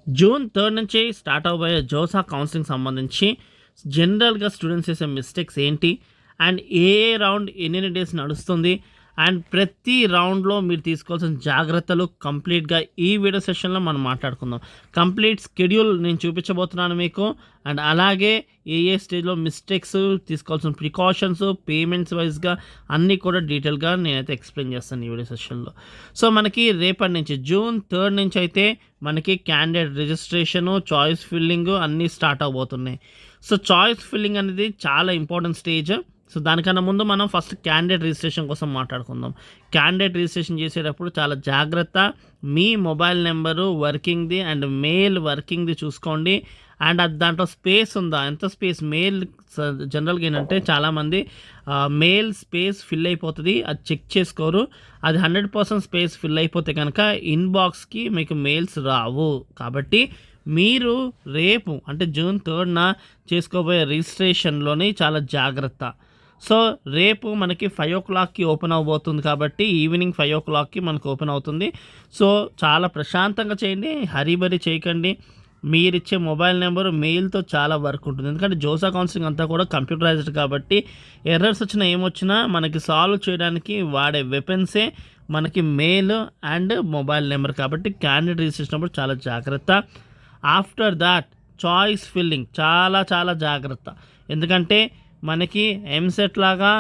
June 3 నుంచి start అవబోయే JoSAA counselling సంబంధించి జనరల్గా స్టూడెంట్స్ చేసే మిస్టేక్స్ ఏంటి అండ్ ఏ రౌండ్ ఎన్ని డేస్ నడుస్తుంది అండ్ ప్రతి రౌండ్లో మీరు తీసుకోవాల్సిన జాగ్రత్తలు కంప్లీట్గా ఈ వీడియో సెషన్లో మనం మాట్లాడుకుందాం. కంప్లీట్ స్కెడ్యూల్ నేను చూపించబోతున్నాను మీకు. అండ్ అలాగే ఏ స్టేజ్లో మిస్టేక్స్, తీసుకోవాల్సిన ప్రికాషన్స్, పేమెంట్స్ వైజ్గా అన్నీ కూడా డీటెయిల్గా నేనైతే ఎక్స్ప్లెయిన్ చేస్తాను ఈ వీడియో సెషన్లో. సో మనకి రేపటి నుంచి జూన్ 3 నుంచి అయితే మనకి క్యాండిడేట్ రిజిస్ట్రేషను, చాయిస్ ఫిల్లింగ్ అన్నీ స్టార్ట్ అవబోతున్నాయి. సో చాయిస్ ఫిల్లింగ్ అనేది చాలా ఇంపార్టెంట్ స్టేజ్. సో దానికన్నా ముందు మనం ఫస్ట్ క్యాండిడేట్ రిజిస్ట్రేషన్ కోసం మాట్లాడుకుందాం. క్యాండిడేట్ రిజిస్ట్రేషన్ చేసేటప్పుడు చాలా జాగ్రత్త. మీ మొబైల్ నెంబరు వర్కింగ్ది అండ్ మెయిల్ వర్కింగ్ది చూసుకోండి. అండ్ అది దాంట్లో స్పేస్ ఉందా, ఎంత స్పేస్ మెయిల్ జనరల్గా ఏంటంటే చాలామంది మెయిల్ స్పేస్ ఫిల్ అయిపోతుంది, అది చెక్ చేసుకోరు. అది 100% స్పేస్ ఫిల్ అయిపోతే కనుక ఇన్బాక్స్కి మీకు మెయిల్స్ రావు. కాబట్టి మీరు రేపు అంటే జూన్ 3న చేసుకోబోయే రిజిస్ట్రేషన్లోని చాలా జాగ్రత్త. సో రేపు మనకి 5 o'clockకి ఓపెన్ అవబోతుంది కాబట్టి ఈవినింగ్ 5 o'clockకి మనకు ఓపెన్ అవుతుంది. సో చాలా ప్రశాంతంగా చేయండి, హరీబరీ చేయకండి. మీరిచ్చే మొబైల్ నెంబరు మెయిల్తో చాలా వర్క్ ఉంటుంది. ఎందుకంటే జోసా కౌన్సిలింగ్ అంతా కూడా కంప్యూటరైజ్డ్ కాబట్టి ఎర్రర్స్ వచ్చినా ఏమొచ్చినా మనకి సాల్వ్ చేయడానికి వాడే వెపన్సే మనకి మెయిల్ అండ్ మొబైల్ నెంబర్. కాబట్టి క్యాండిడేట్ రిజిస్ట్రేషన్ అప్పుడు చాలా జాగ్రత్త. ఆఫ్టర్ దాట్ చాయిస్ ఫిల్లింగ్ చాలా చాలా జాగ్రత్త. ఎందుకంటే మనకి ఎంసెట్ లాగా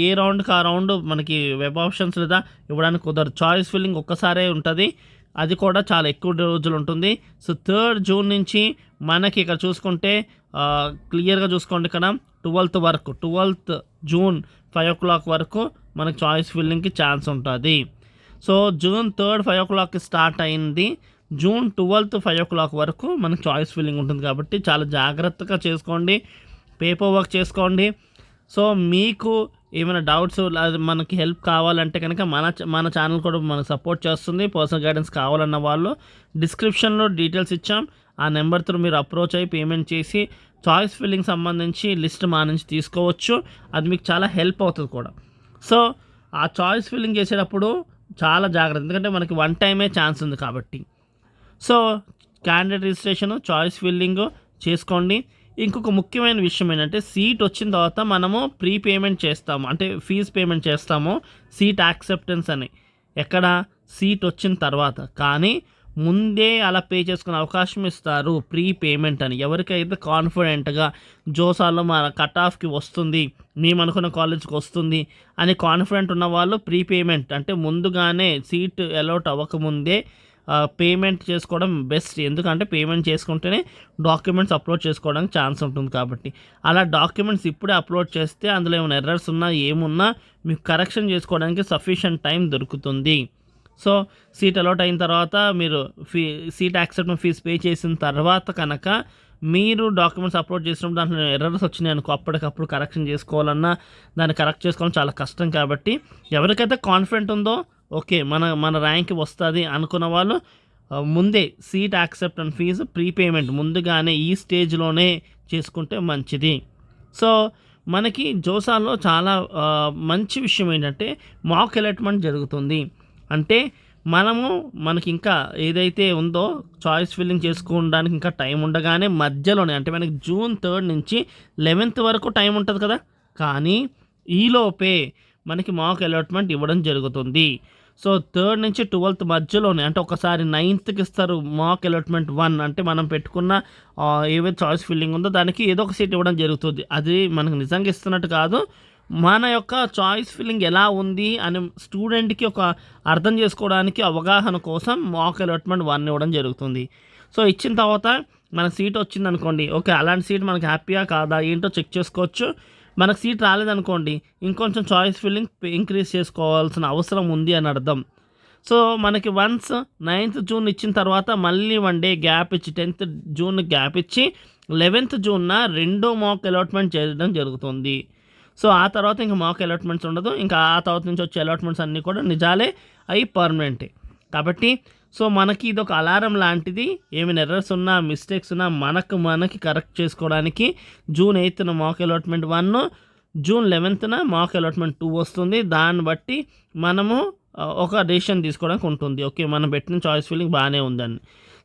ఏ రౌండ్కి ఆ రౌండ్ మనకి వెబ్ ఆప్షన్స్ లేదా ఇవ్వడానికి కుదరదు. చాయిస్ ఫిల్లింగ్ ఒక్కసారే ఉంటుంది, అది కూడా చాలా ఎక్కువ రోజులు ఉంటుంది. సో 3rd జూన్ నుంచి మనకి ఇక్కడ చూసుకుంటే క్లియర్గా చూసుకోండి, ఇక్కడ 12th జూన్ 5 o'clock వరకు మనకి చాయిస్ ఫిల్లింగ్కి ఛాన్స్ ఉంటుంది. సో జూన్ 3rd 5 o'clockకి స్టార్ట్ అయింది. జూన్ 12th 5 o'clock వరకు మనకి చాయిస్ ఫిల్లింగ్ ఉంటుంది. కాబట్టి చాలా జాగ్రత్తగా చేసుకోండి, పేపర్ వర్క్ చేసుకోండి. సో మీకు ఏమైనా డౌట్స్ మనకి హెల్ప్ కావాలంటే కనుక మన ఛానల్ కూడా మనకు సపోర్ట్ చేస్తుంది. పర్సనల్ గైడెన్స్ కావాలన్న వాళ్ళు డిస్క్రిప్షన్లో డీటెయిల్స్ ఇచ్చాం. ఆ నెంబర్తో మీరు అప్రోచ్ అయ్యి పేమెంట్ చేసి చాయిస్ ఫిల్లింగ్ సంబంధించి లిస్ట్ మా నుంచి తీసుకోవచ్చు. అది మీకు చాలా హెల్ప్ అవుతుంది కూడా. సో ఆ చాయిస్ ఫిల్లింగ్ చేసేటప్పుడు చాలా జాగ్రత్త, ఎందుకంటే మనకి 1 టైమే ఛాన్స్ ఉంది కాబట్టి. So candidate registration, choice filling చేసుకోండి. ఇంకొక ముఖ్యమైన విషయం ఏంటంటే సీట్ వచ్చిన తర్వాత మనము ప్రీ పేమెంట్ చేస్తాము, అంటే ఫీజు పేమెంట్ చేస్తాము సీట్ యాక్సెప్టెన్స్ అని. ఎక్కడ సీట్ వచ్చిన తర్వాత, కానీ ముందే అలా పే చేసుకునే అవకాశం ఇస్తారు ప్రీ పేమెంట్ అని. ఎవరికైతే కాన్ఫిడెంట్గా జోసాలో మన కట్ ఆఫ్కి వస్తుంది, మేము అనుకున్న కాలేజ్కి వస్తుంది అని కాన్ఫిడెంట్ ఉన్న వాళ్ళు ప్రీ పేమెంట్ అంటే ముందుగానే సీట్ అలాట్ అవ్వకముందే పేమెంట్ చేసుకోవడం బెస్ట్. ఎందుకంటే పేమెంట్ చేసుకుంటేనే డాక్యుమెంట్స్ అప్లోడ్ చేసుకోవడానికి ఛాన్స్ ఉంటుంది. కాబట్టి అలా డాక్యుమెంట్స్ ఇప్పుడే అప్లోడ్ చేస్తే అందులో ఏమైనా ఎర్రర్స్ ఉన్నా ఏమున్నా మీకు కరెక్షన్ చేసుకోవడానికి సఫిషియంట్ టైం దొరుకుతుంది. సో సీట్ అలాట్ అయిన తర్వాత మీరు సీట్ యాక్సెప్టెన్స్ ఫీజు పే చేసిన తర్వాత కనుక మీరు డాక్యుమెంట్స్ అప్లోడ్ చేసినప్పుడు దాంట్లో ఎర్రర్స్ వచ్చినాయి అనుకో, అప్పటికప్పుడు కరెక్షన్ చేసుకోవాలన్నా దాన్ని కరెక్ట్ చేసుకోవడం చాలా కష్టం. కాబట్టి ఎవరికైతే కాన్ఫిడెంట్ ఉందో ఓకే మన ర్యాంక్ వస్తుంది అనుకున్న వాళ్ళు ముందే సీట్ యాక్సెప్టెన్స్ ఫీజు ప్రీపేమెంట్ ముందుగానే ఈ స్టేజ్లోనే చేసుకుంటే మంచిది. సో మనకి జోసాలో చాలా మంచి విషయం ఏంటంటే మాక్ అలాట్మెంట్ జరుగుతుంది. అంటే మనకి ఇంకా ఏదైతే ఉందో చాయిస్ ఫిల్లింగ్ చేసుకోవడానికి ఇంకా టైం ఉండగానే మధ్యలోనే, అంటే మనకి జూన్ 3 నుంచి 11th వరకు టైం ఉంటుంది కదా, కానీ ఈలోపే మనకి మాక్ అలాట్మెంట్ ఇవ్వడం జరుగుతుంది. సో 3rd నుంచి 12th మధ్యలోనే, అంటే ఒకసారి 9thకి ఇస్తారు మాక్ అలాట్మెంట్ 1, అంటే మనం పెట్టుకున్న ఏవైతే చాయిస్ ఫిల్లింగ్ ఉందో దానికి ఏదో ఒక సీట్ ఇవ్వడం జరుగుతుంది. అది మనకు నిజంగా ఇస్తున్నట్టు కాదు, మన యొక్క చాయిస్ ఫిల్లింగ్ ఎలా ఉంది అని స్టూడెంట్కి ఒక అర్థం చేసుకోవడానికి అవగాహన కోసం మాక్ అలాట్మెంట్ 1 ఇవ్వడం జరుగుతుంది. సో ఇచ్చిన తర్వాత మన సీట్ వచ్చింది అనుకోండి, ఓకే అలాంటి సీట్ మనకి హ్యాపీయా కాదా ఏంటో చెక్ చేసుకోవచ్చు. మనకు సీట్ రాలేదనుకోండి, ఇంకొంచెం చాయిస్ ఫిల్లింగ్ ఇంక్రీజ్ చేసుకోవాల్సిన అవసరం ఉంది అని అర్థం. సో మనకి వన్స్ 9th జూన్ ఇచ్చిన తర్వాత మళ్ళీ 1 డే గ్యాప్ ఇచ్చి 10th జూన్ గ్యాప్ ఇచ్చి 11th జూన్న 2వ మాక్ అలాట్మెంట్ చేయడం జరుగుతుంది. సో ఆ తర్వాత ఇంకా మాక్ అలాట్మెంట్స్ ఉండదు. ఇంకా ఆ తర్వాత నుంచి వచ్చే అలాట్మెంట్స్ అన్నీ కూడా నిజాలే, అవి పర్మనెంటే. కాబట్టి సో మనకి ఇది ఒక అలారం లాంటిది. ఏమైనా ఎర్రర్స్ ఉన్నా, మిస్టేక్స్ ఉన్నా మనకి కరెక్ట్ చేసుకోవడానికి జూన్ 8th మాక్ అలాట్మెంట్ 1, జూన్ 11th మాక్ అలాట్మెంట్ 2 వస్తుంది. దాన్ని బట్టి మనము ఒక డెసిషన్ తీసుకోవడానికి ఉంటుంది. ఓకే, మనం పెట్టిన చాయిస్ ఫిల్లింగ్ బాగానే ఉందని.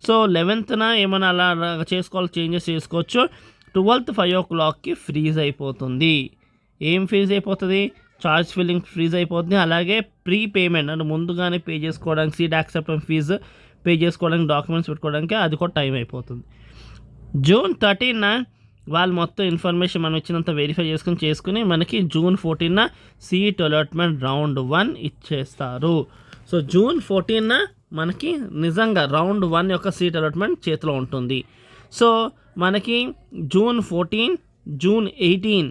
సో 11th ఏమైనా అలా చేసుకోవాలి, చేంజెస్ చేసుకోవచ్చు. 12th 5 o'clockకి ఫ్రీజ్ అయిపోతుంది. ఏం ఫ్రీజ్ అయిపోతుంది? చాయిస్ ఫిల్లింగ్ ఫ్రీజ్ అయిపోతుంది. అలాగే ప్రీ పేమెంట్ అంటే ముందుగానే పే చేసుకోవడానికి, సీట్ యాక్సెప్టెన్స్ ఫీజు పే చేసుకోవడానికి, డాక్యుమెంట్స్ పెట్టుకోవడానికి అది కూడా టైం అయిపోతుంది. June 13 వాళ్ళు మొత్తం ఇన్ఫర్మేషన్ మనం ఇచ్చినంత వెరిఫై చేసుకుని మనకి June 14 సీట్ అలాట్మెంట్ రౌండ్ 1 ఇచ్చేస్తారు. సో June 14 మనకి నిజంగా రౌండ్ 1 యొక్క సీట్ అలాట్మెంట్ చేతిలో ఉంటుంది. సో మనకి June 14, June 18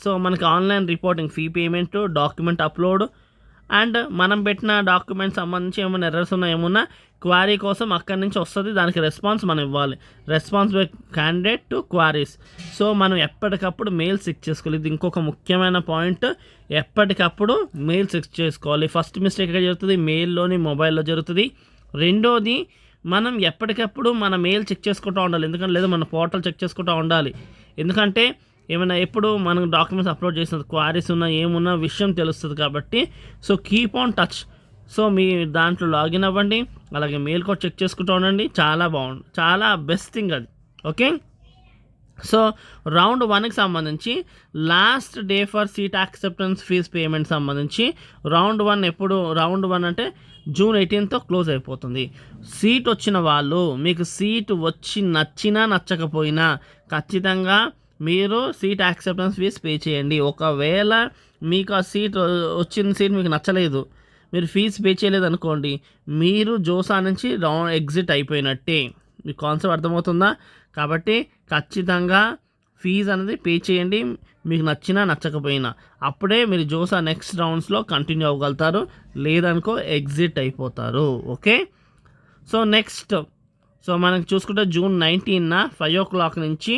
సో మనకి online reporting, fee payment, document upload and మనం పెట్టిన డాక్యుమెంట్ సంబంధించి ఏమైనా ఎర్రర్స్ ఉన్నా ఏమున్నా క్వారీ కోసం అక్కడి నుంచి వస్తుంది. దానికి రెస్పాన్స్ మనం ఇవ్వాలి. Response by candidate to queries. So మనం ఎప్పటికప్పుడు మెయిల్స్ చెక్ చేసుకోవాలి. ఇది ఇంకొక ముఖ్యమైన పాయింట్. ఎప్పటికప్పుడు మెయిల్స్ చెక్ చేసుకోవాలి. ఫస్ట్ మిస్టేక్ ఎక్కడ జరుగుతుంది? మెయిల్లోని, మొబైల్లో జరుగుతుంది. రెండోది, మనం ఎప్పటికప్పుడు మన మెయిల్ చెక్ చేసుకుంటూ ఉండాలి. ఎందుకంటే లేదా మన పోర్టల్ చెక్ చేసుకుంటూ ఉండాలి. ఎందుకంటే ఏమైనా ఎప్పుడు మనం డాక్యుమెంట్స్ అప్లోడ్ చేసిన క్వారీస్ ఉన్నా ఏమున్నా విషయం తెలుస్తుంది కాబట్టి. So keep on touch. So మీ దాంట్లో లాగిన్ అవ్వండి, అలాగే మెయిల్ కూడా చెక్ చేసుకుంటూ ఉండండి. చాలా బాగుంది, చాలా బెస్ట్ థింగ్ అది. ఓకే, సో రౌండ్ 1కి సంబంధించి last day for seat acceptance fees payment సంబంధించి రౌండ్ 1 ఎప్పుడు? రౌండ్ 1 అంటే June 18తో క్లోజ్ అయిపోతుంది. సీట్ వచ్చిన వాళ్ళు, మీకు సీట్ వచ్చి నచ్చినా నచ్చకపోయినా ఖచ్చితంగా మీరు సీట్ యాక్సెప్టెన్స్ ఫీజ్ పే చేయండి. ఒకవేళ మీకు ఆ వచ్చిన సీట్ మీకు నచ్చలేదు, మీరు ఫీజు పే చేయలేదు అనుకోండి, మీరు జోసా నుంచి ఎగ్జిట్ అయిపోయినట్టే. మీకు కాన్సెప్ట్ అర్థమవుతుందా? కాబట్టి ఖచ్చితంగా ఫీజు అనేది పే చేయండి, మీకు నచ్చినా నచ్చకపోయినా. అప్పుడే మీరు జోసా నెక్స్ట్ రౌండ్స్లో కంటిన్యూ అవ్వగలుగుతారు. లేదనుకో ఎగ్జిట్ అయిపోతారు. ఓకే, సో నెక్స్ట్ మనకి చూసుకుంటే June 19 5 o'clock నుంచి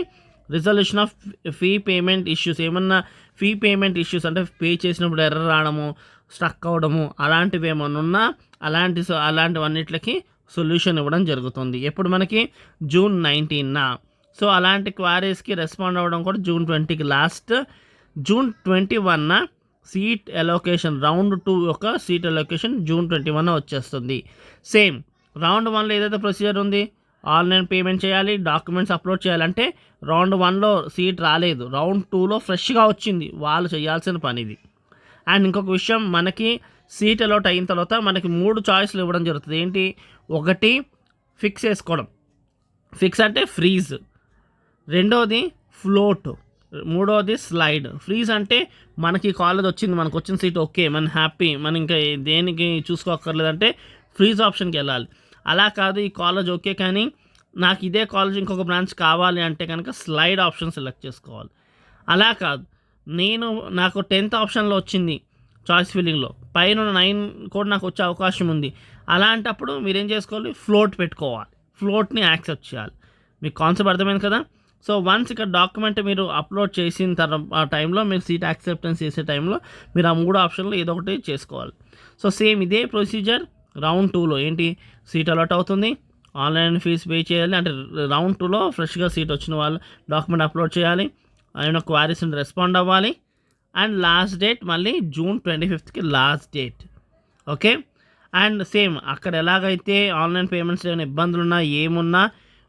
resolution of fee payment issues. ఏమన్నా ఫీ పేమెంట్ ఇష్యూస్ అంటే పే చేసినప్పుడు ఎర్రర్ రావడము, స్ట్రక్ అవ్వడము అలాంటివి ఏమన్నా ఉన్నా అలాంటివన్నిటికి సొల్యూషన్ ఇవ్వడం జరుగుతుంది. ఎప్పుడు మనకి June 19. సో అలాంటి క్వారీస్కి రెస్పాండ్ అవ్వడం కూడా June 20కి last. June 21 seat allocation round 2 యొక్క సీట్ అలొకేషన్ June 21 వచ్చేస్తుంది. సేమ్ రౌండ్ 1లో ఏదైతే ప్రొసీజర్ ఉంది, ఆన్లైన్ పేమెంట్ చేయాలి, డాక్యుమెంట్స్ అప్లోడ్ చేయాలంటే రౌండ్ 1లో సీట్ రాలేదు, రౌండ్ 2లో ఫ్రెష్గా వచ్చింది, వాళ్ళు చేయాల్సిన పని ఇది. అండ్ ఇంకొక విషయం, మనకి సీట్ అలాట్ అయిన తర్వాత మనకి 3 చాయిస్లు ఇవ్వడం జరుగుతుంది. ఏంటి? ఒకటి ఫిక్స్ చేసుకోవడం, ఫిక్స్ అంటే ఫ్రీజ్. రెండోది ఫ్లోట్. మూడోది స్లైడ్. ఫ్రీజ్ అంటే మనకి కాలేజ్ వచ్చింది, మనకు వచ్చిన సీట్ ఓకే, మన హ్యాపీ, మనం ఇంకా దేనికి చూసుకోక్కర్లేదంటే ఫ్రీజ్ ఆప్షన్కి వెళ్ళాలి. అలా కాదు, ఈ కాలేజ్ ఓకే కానీ నాకు ఇదే కాలేజ్ ఇంకొక బ్రాంచ్ కావాలి అంటే కనుక స్లైడ్ ఆప్షన్ సెలెక్ట్ చేసుకోవాలి. అలా కాదు, నాకు 10th ఆప్షన్లో వచ్చింది చాయిస్ ఫిల్లింగ్లో, పైన 9 కూడా నాకు వచ్చే అవకాశం ఉంది. అలాంటప్పుడు మీరేం చేసుకోవాలి? ఫ్లోట్ పెట్టుకోవాలి, ఫ్లోట్ని యాక్సెప్ట్ చేయాలి. మీకు కాన్సెప్ట్ అర్థమైంది కదా? సో వన్స్ ఇక్కడ డాక్యుమెంట్ మీరు అప్లోడ్ చేసిన తర్వాత ఆ టైంలో మీరు సీట్ యాక్సెప్టెన్స్ చేసే టైంలో మీరు ఆ 3 ఆప్షన్లో ఏదో ఒకటి చేసుకోవాలి. సో సేమ్ ఇదే ప్రొసీజర్ రౌండ్ 2లో ఏంటి? సీట్ అలాట్ అవుతుంది, ఆన్లైన్ ఫీజు పే చేయాలి. అంటే రౌండ్ 2లో ఫ్రెష్గా సీట్ వచ్చిన వాళ్ళు డాక్యుమెంట్ అప్లోడ్ చేయాలి, ఏమైనా క్వారీస్ రెస్పాండ్ అవ్వాలి. అండ్ లాస్ట్ డేట్ మళ్ళీ June 25కి last date. Okay, and same అక్కడ ఎలాగైతే ఆన్లైన్ పేమెంట్స్ ఏమైనా ఇబ్బందులు ఉన్నా ఏమున్నా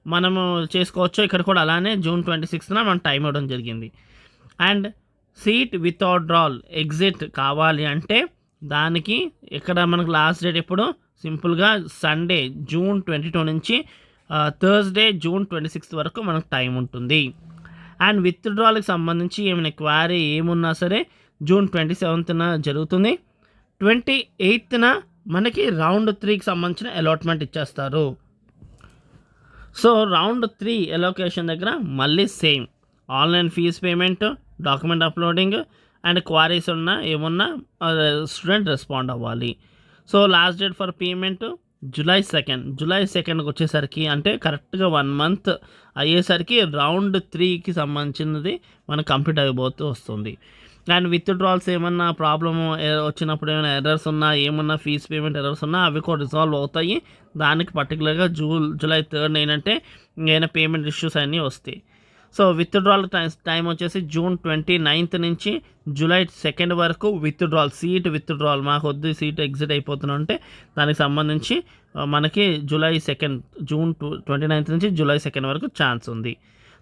మనము చేసుకోవచ్చు, ఇక్కడ కూడా అలానే June 26న మనం టైం ఇవ్వడం జరిగింది. అండ్ సీట్ విత్డ్రాల్ ఎగ్జిట్ కావాలి అంటే దానికి ఇక్కడ మనకు లాస్ట్ డేట్ ఎప్పుడు? సింపుల్గా సండే June 22 నుంచి థర్స్డే June 26 వరకు మనకు టైం ఉంటుంది. అండ్ విత్డ్రాల్కి సంబంధించి ఏమైనా క్వారీ ఏమున్నా సరే June 27న జరుగుతుంది. 28న మనకి రౌండ్ 3కి సంబంధించిన అలాట్మెంట్ ఇచ్చేస్తారు. సో రౌండ్ 3 అలొకేషన్ దగ్గర మళ్ళీ same online fees payment, document uploading and queries ఏమున్నా స్టూడెంట్ రెస్పాండ్ అవ్వాలి. So last date for payment July 2కి వచ్చేసరికి అంటే కరెక్ట్గా 1 month అయ్యేసరికి రౌండ్ 3కి సంబంధించినది మనకు కంప్లీట్ అయిపోతూ వస్తుంది. అండ్ విత్డ్రాల్స్ ఏమన్నా ప్రాబ్లము వచ్చినప్పుడు ఏమైనా ఎర్రర్స్ ఉన్నా ఏమన్నా ఫీజ్ పేమెంట్ ఎర్రర్స్ ఉన్నా అవి కూడా రిజాల్వ్ అవుతాయి. దానికి పర్టికులర్గా July 3 ఏంటంటే ఏమైనా పేమెంట్ ఇష్యూస్ అన్నీ వస్తాయి. సో విత్డ్రాల్ టైం వచ్చేసి జూన్ 29 నుంచి జూలై 2 వరకు విత్డ్రాల్, సీట్ విత్డ్రాల్, మాకు వద్దు సీట్ ఎగ్జిట్ అయిపోతున్నా ఉంటే దానికి సంబంధించి మనకి జూన్ 29 నుంచి జూలై 2 వరకు ఛాన్స్ ఉంది.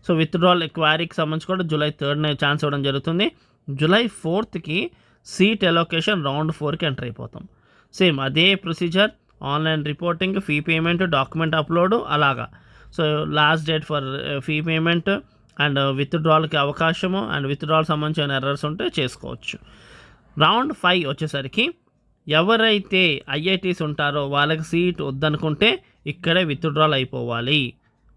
సో విత్డ్రాల్ క్వారీకి సంబంధించి కూడా జూలై 3 ఛాన్స్ ఇవ్వడం జరుగుతుంది. జూలై 4కి సీట్ అలొకేషన్ రౌండ్ 4కి ఎంటర్ అయిపోతాం. సేమ్ అదే procedure, online reporting, fee payment, document upload అలాగా. So last date for fee payment and విత్డ్రాల్కి అవకాశము అండ్ విత్డ్రాల్ సంబంధించిన ఎర్రర్స్ ఉంటే చేసుకోవచ్చు. రౌండ్ 5 వచ్చేసరికి ఎవరైతే ఐఐటీస్ ఉంటారో వాళ్ళకి సీట్ వద్దనుకుంటే ఇక్కడే విత్డ్రాల్ అయిపోవాలి.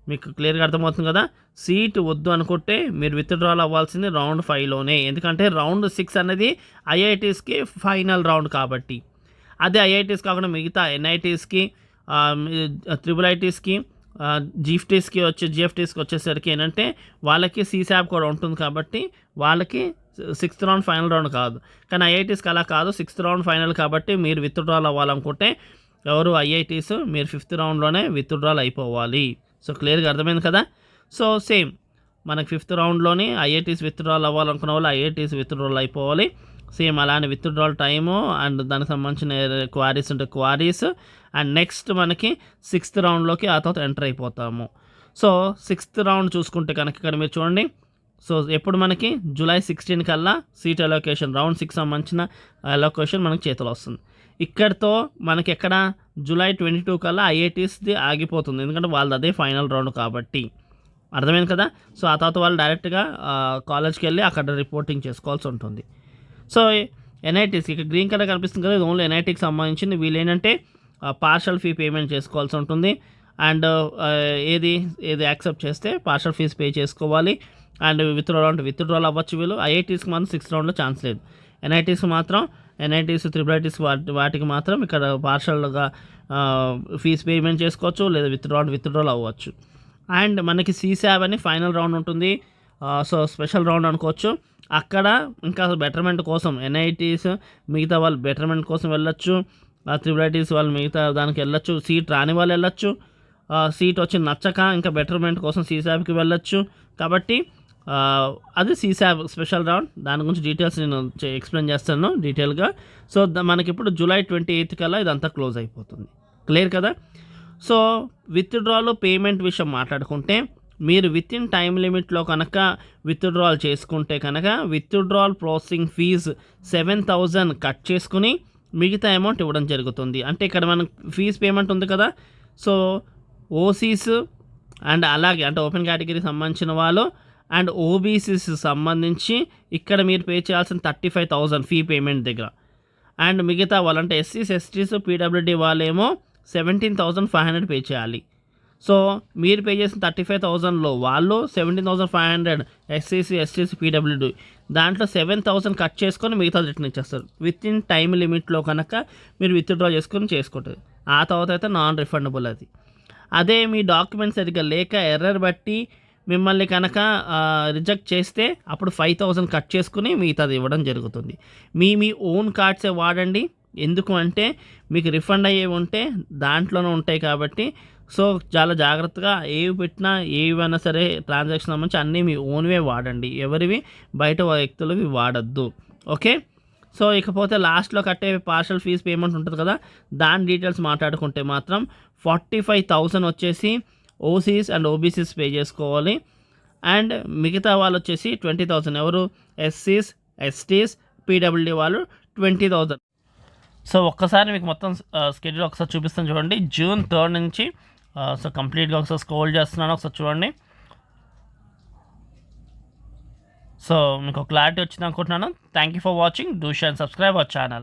మీకు క్లియర్గా అర్థమవుతుంది కదా. సీట్ వద్దు అనుకుంటే మీరు విత్డ్రాల్ అవ్వాల్సింది రౌండ్ 5లోనే. ఎందుకంటే రౌండ్ 6 అనేది ఐఐటీస్కి ఫైనల్ రౌండ్ కాబట్టి. అదే ఐఐటీస్ కాకుండా మిగతా ఎన్ఐటీస్కి, ట్రిపుల్ ఐటీస్కి, జిఎఫ్టీస్కి వచ్చేసరికి ఏంటంటే వాళ్ళకి సీసాప్ కూడా ఉంటుంది కాబట్టి వాళ్ళకి 6th రౌండ్ ఫైనల్ రౌండ్ కాదు. కానీ ఐఐటీస్కి అలా కాదు, 6th రౌండ్ ఫైనల్ కాబట్టి మీరు విత్డ్రాల్ అవ్వాలనుకుంటే ఐఐటీస్ మీరు 5th రౌండ్లోనే విత్డ్రాల్ అయిపోవాలి. సో క్లియర్గా అర్థమైంది కదా. సో సేమ్ మనకి 5th రౌండ్లోని ఐఐటీస్ విత్డ్రాల్ అవ్వాలనుకున్న వాళ్ళు ఐఐటీస్ విత్డ్రాల్ అయిపోవాలి. సేమ్ అలానే విత్డ్రాల్ టైము అండ్ దానికి సంబంధించిన క్వారీస్ ఉంటే క్వారీస్ అండ్ నెక్స్ట్ మనకి 6th రౌండ్లోకి ఆ తర్వాత ఎంటర్ అయిపోతాము. సో 6th రౌండ్ చూసుకుంటే కనుక ఇక్కడ మీరు చూడండి. సో ఎప్పుడు మనకి జూలై 16 కల్లా సీట్ అలొకేషన్ రౌండ్ 6 సంబంధించిన అలొకేషన్ మనకి చేతిలో వస్తుంది. ఇక్కడితో మనకి ఎక్కడ జూలై 22 కల్లా ఐఐటీస్ది ఆగిపోతుంది, ఎందుకంటే వాళ్ళది అదే ఫైనల్ రౌండ్ కాబట్టి. అర్థమైంది కదా. సో ఆ తర్వాత వాళ్ళు డైరెక్ట్గా కాలేజ్కి వెళ్ళి అక్కడ రిపోర్టింగ్ చేసుకోవాల్సి ఉంటుంది. సో ఎన్ఐటీస్కి ఇక్కడ గ్రీన్ కలర్ కనిపిస్తుంది కదా, ఇది ఓన్లీ ఎన్ఐటీకి సంబంధించింది. వీళ్ళు ఏంటంటే పార్షల్ ఫీ పేమెంట్ చేసుకోవాల్సి ఉంటుంది. అండ్ ఏది యాక్సెప్ట్ చేస్తే పార్షల్ ఫీజ్ పే చేసుకోవాలి. అండ్ విత్డ్రాల్ అవ్వచ్చు వీళ్ళు. ఐఐటీస్కి మాత్రం 6th రౌండ్లో ఛాన్స్ లేదు. ఎన్ఐటీస్ ట్రిపుల్ ఐటీస్ వాటికి మాత్రం ఇక్కడ పార్షల్గా ఫీజ్ పేమెంట్ చేసుకోవచ్చు, లేదా విత్డ్రాల్ అవ్వచ్చు. అండ్ మనకి సీసాబ్ అని ఫైనల్ రౌండ్ ఉంటుంది. సో స్పెషల్ రౌండ్ అనుకోవచ్చు. అక్కడ ఇంకా బెటర్మెంట్ కోసం ఎన్ఐటీస్ మిగతా వాళ్ళు బెటర్మెంట్ కోసం వెళ్ళొచ్చు, ట్రిపుల్ ఐటీస్ వాళ్ళు మిగతా దానికి వెళ్ళొచ్చు, సీట్ రాని వాళ్ళు వెళ్ళొచ్చు, సీట్ వచ్చి నచ్చక ఇంకా బెటర్మెంట్ కోసం సీసాబ్కి వెళ్ళొచ్చు. కాబట్టి అది సీసాబ్ స్పెషల్ రౌండ్. దాని గురించి డీటెయిల్స్ నేను ఎక్స్ప్లెయిన్ చేస్తాను డీటెయిల్గా. సో మనకి ఇప్పుడు జూలై 28 కల్లా ఇదంతా క్లోజ్ అయిపోతుంది. క్లియర్ కదా. సో విత్డ్రాల్ పేమెంట్ విషయం మాట్లాడుకుంటే మీరు విత్ ఇన్ టైం లిమిట్లో కనుక విత్డ్రాల్ చేసుకుంటే కనుక విత్డ్రాల్ ప్రాసెసింగ్ ఫీజు 7,000 కట్ చేసుకుని మిగతా అమౌంట్ ఇవ్వడం జరుగుతుంది. అంటే ఇక్కడ మనకు ఫీజు పేమెంట్ ఉంది కదా. సో ఓసీస్ అండ్ అలాగే అంటే ఓపెన్ కేటగిరీకి సంబంధించిన వాళ్ళు అండ్ ఓబీసీస్ సంబంధించి ఇక్కడ మీరు పే చేయాల్సిన 35,000 ఫీ పేమెంట్ దగ్గర. అండ్ మిగతా వాళ్ళు అంటే ఎస్సీస్ ఎస్టీస్ పీడబ్ల్యూడీ వాళ్ళేమో 17,500 పే చేయాలి. సో మీరు పే చేసిన 35,000లో వాళ్ళు 17,500 ఎస్సీసీ ఎస్టీసీ పీడబ్ల్యూడీ దాంట్లో 7,000 కట్ చేసుకొని మిగతా రిటర్న్ ఇచ్చేస్తారు. విత్ ఇన్ టైం లిమిట్లో కనుక మీరు విత్డ్రా చేసుకుంటారు. ఆ తర్వాత అయితే నాన్ రిఫండబుల్ అది. అదే మీ డాక్యుమెంట్స్ సరిగ్గా లేక ఎర్రర్ బట్టి మిమ్మల్ని కనుక రిజెక్ట్ చేస్తే అప్పుడు 5,000 కట్ చేసుకుని మిగతాది ఇవ్వడం జరుగుతుంది. మీ ఓన్ కార్డ్సే వాడండి. ఎందుకు అంటే మీకు రిఫండ్ అయ్యేవి ఉంటే దాంట్లోనే ఉంటాయి కాబట్టి. సో చాలా జాగ్రత్తగా ఏవి పెట్టినా ఏవైనా సరే ట్రాన్సాక్షన్ సంబంధించి అన్నీ మీ ఓన్వే వాడండి, ఎవరివి బయట వ్యక్తులవి వాడద్దు. ఓకే. సో ఇకపోతే లాస్ట్లో కట్టే పార్షల్ ఫీజ్ పేమెంట్ ఉంటుంది కదా, దాని డీటెయిల్స్ మాట్లాడుకుంటే మాత్రం 45,000 వచ్చేసి ఓసీస్ అండ్ ఓబీసీస్ పే చేసుకోవాలి. అండ్ మిగతా వాళ్ళు వచ్చేసి 20,000 ఎవరు ఎస్సీస్ ఎస్టీస్ పీడబ్ల్యూడీ వాళ్ళు 20,000. సో ఒక్కసారి మీకు మొత్తం స్కెడ్యూల్ ఒకసారి చూపిస్తాను చూడండి. జూన్ 3 నుంచి సో కంప్లీట్గా ఒకసారి స్క్రోల్ చేస్తున్నాను, ఒకసారి చూడండి. సో మీకు క్లారిటీ వచ్చింది అనుకుంటున్నాను. Thank you for watching. Do share and subscribe our channel.